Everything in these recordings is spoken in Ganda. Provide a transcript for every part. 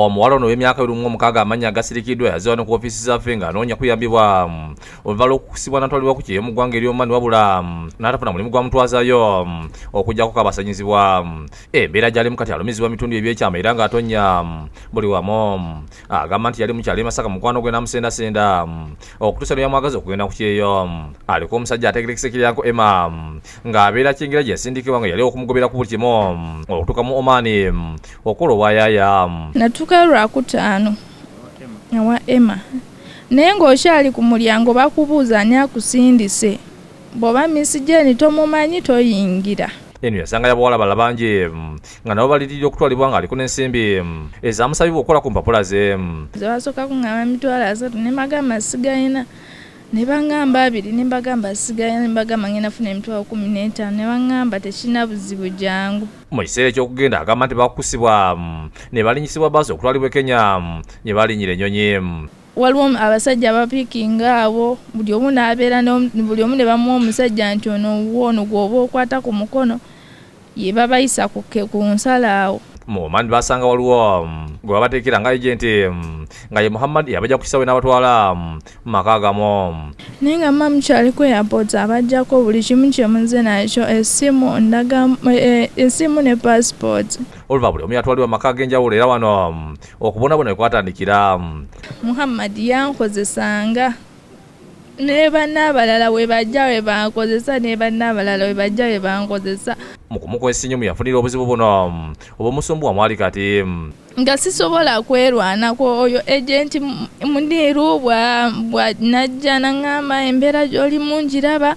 omuwala ono w'emyaka 16 amanya agasirikiddwa yaziwa ne ku ofiisi zaffe ng'anoonya kuyambibwa oluvannyuma lw'okukusibwa n'atwalibwa ku kyeyo mu ggwanga ery'Oman wabula n'atafuna mulimu gwamutwazayo okuggyako kabasanyizibwa embeera gy'alimu kati alumizibwa mitundu ebyekyama era ng'atonya buli wamu agamba nti yali mukyalo Masaka mukwano gwe n'amusendasenda okutuusa lwe yamwagaza okugenda ku kyeyo aliko omusajja ategerekese Kiryanko Emma ng'abeera kyengera gye yasindikibwa nga yali okumugobera ku buli kimu okutuuka mu Oman okukola obwayaaya. Natuuka Lwakutaano ewa Emma naye ng'okyali ku mulyango bakubuuza ani akusindise bw'oba Miss Jane tomumanyi toyingira. Eno yasanga y'abawala balala bangi nga nabo balitirira okutwalibwa ng'aliko n'ensimbi ezaamusabibwa okukola ku mpapula ze. Zebasooka kuŋŋamba mitwalo 3 ne mbagamba sigayina ne baŋŋamba 2 ne mbagamba sigayina ne mbagamba ngenda funa emitwalo 15 ne baŋŋamba tekirina buzibu jangu. Mu kiseera eky'okugenda agamba nti bakukusibwa ne balinyisibwa baasi okutwalibwa e Kenya gye balinyira ennyonyi. Waliwo abasajja abapiikinga abo buli omu n'abeera buli omu ne bamuwa omusajja nti ono gw'oba okwata ku mukono ye babayisa ku nsalaawo. Mu Oman basanga waliwo gwe babateekera nga agenti nga ye Muhammad yabajja ku kisawe n'abatwala mu maka gamu. Naye nga mma mukyali ku airport abajjako buli kimu kye muze nakyo essimu ne passport. Oluva buli omu yatwalibwa mu maka ag'enjawulo era wano okubonabona kwatandikira. Muhammad yankozesanga ne bannabalala we bajja we bankozesa ne bannabalala we bajja we bankozesa. Mu kumukwesinnyo yafunira obuzibu buno obw'omusumbu wamwali kati nga sisobola kwerwanako oyo agenti muniiru bw'anajja n'aŋŋamba embeera gy'olimu ngiraba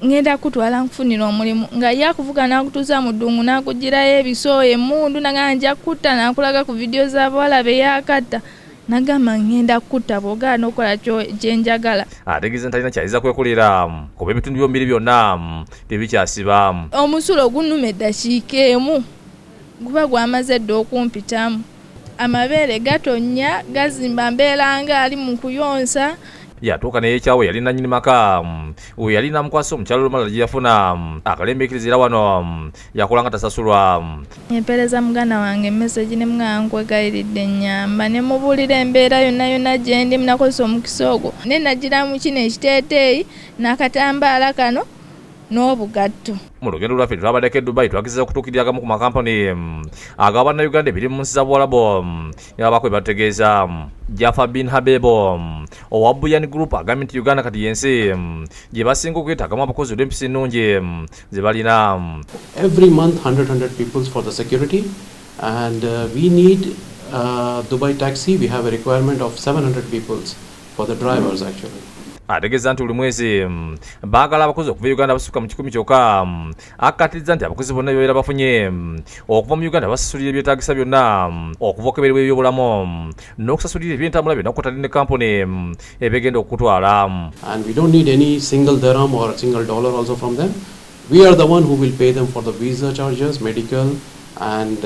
ngenda kutwala nkufunira omulimu nga yakuvuga n'akutuuza mu ddungu n'akugirayo ebiso emmundu nagamba nja kutta n'akulaga ku vidiyo z'abawala be yakatta nagamba ngenda kutta bw'ogaana okola kyenjagala. Ategeeza nti alina kyayinza kwekulira kuba ebitundu byomubiri byonna tebikyasiba. Omusulo gunnuma eddakiika emu guba gwamaze dda okumpitamu. Amabeere gatonya gazimba mbeera nga ali mu kuyonsa. Yatuuka n'ekyawe yali nannyini maka we yali namukwasa omukyalo olumala gye yafuna akalembeekiriza era wano yakola nga tasasulwa. Empeereza muganda wange emesegi ne mugamba nkwegayiridde ennyamba ne mubuulira embeera yonna yonna gye ndi nakozesa omukisa ogwo ne nagiramu kino ekiteeteeyi n'akatambaala kano n'obugatto. Mu lugendo lwaffe twabaddeko e Dubai twagezeza okutuukirira agamu ku makampani ag'Abannayuganda ebiri mu nsi za Buwalabu yabako bategeeza. Jaffa bin Habebo owa Buyan Group agambye nti Uganda kati yensi gye basinga okwetaagamu abakozi olw'empisa ennungi ze balina. Every month 100 people for the security and we need Dubai taxi. We have a requirement of 700 people for the drivers actually. Ategeeza nti buli mwezi baagala abakozi okuva Uganda basukka mu 10 kyokka akkatiriza nti abakozi bonna beera bafunye okuva mu Uganda basasulira ebyetaagisa byonna okuva okukeberwa ebyobulamu n'okusasulira ebyentambula byonna okutali ne kampuni ebegenda okutwala. And we don't need any single dirham or a single dollar also from them. We are the one who will pay them for the visa charges, medical and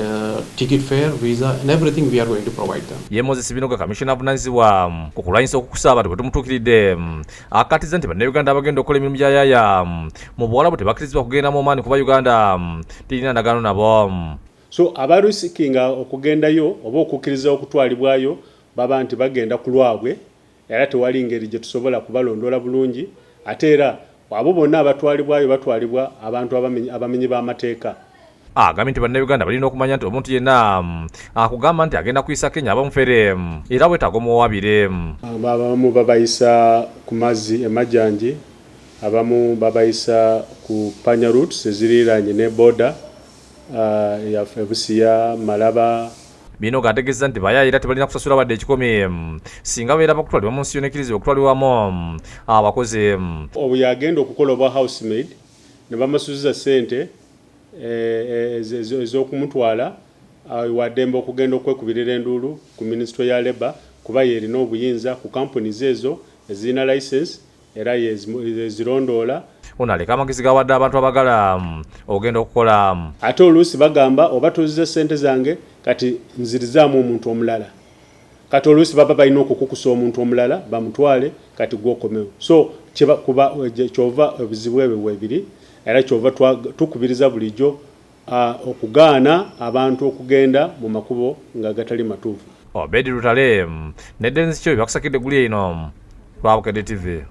ticket fare, visa and everything we are going to provide them. Ye Moses Binoga Commissioner avunaanyizibwa ku kulwanyisa okukusa abantu bwe tumutuukiridde akkatiriza nti bannayuganda abagenda okukola emirimu gyayaaya mu Buwalabu tebakkirizibwa kugenda mu Oman kuba Uganda terina ndagaano nabo. So abarusikinga okugendayo oba okukkiriza okutwalibwayo baba nti bagenda ku lwabwe era tewali ngeri gye tusobola kubalondoola bulungi ate era abo bonna abatwalibwayo batwalibwa abantu abamenyi b'amateeka. Agambye nti bannayuganda balina okumanya nti omuntu yenna akugamba nti agenda kuyisa Kenya abamufere era bwetaaga omuwaabire. Abamu babayisa ku mazzi emajjanji, abamu babayisa ku panya routes eziriraanye ne border yaffe Busia, Malaba. Bino gategeeza nti bayaayira tebalina kusasula wadde 10 singa beera bakutwalibwa mu nsi yonna ekkirizibwa okutwalibwamu abakozi. Obu yagenda okukola oba housemaid ne bamasuziza ssente ez'okumutwala waddembe okugenda okwekubirira enduulu ku Ministry ya Labour kuba yerina obuyinza ku companies ezo ezirina license era yezirondoola. Ono aleka amagezi gawadde abantu abagala ogenda okukola. Ate oluusi bagamba oba tozizza ssente zange kati nzirizaamu omuntu omulala. Kati oluusi baba balina okukukusa omuntu omulala bamutwale kati gwokomewo. So kyova obuzibu ebyo bwebiri era kyova tukubiriza bulijjo okugaana abantu okugenda mu makubo nga gatali matuufu. Obedi Lutale ne Dennis Kyo bakusakidde guli eno Lwabukedde TV.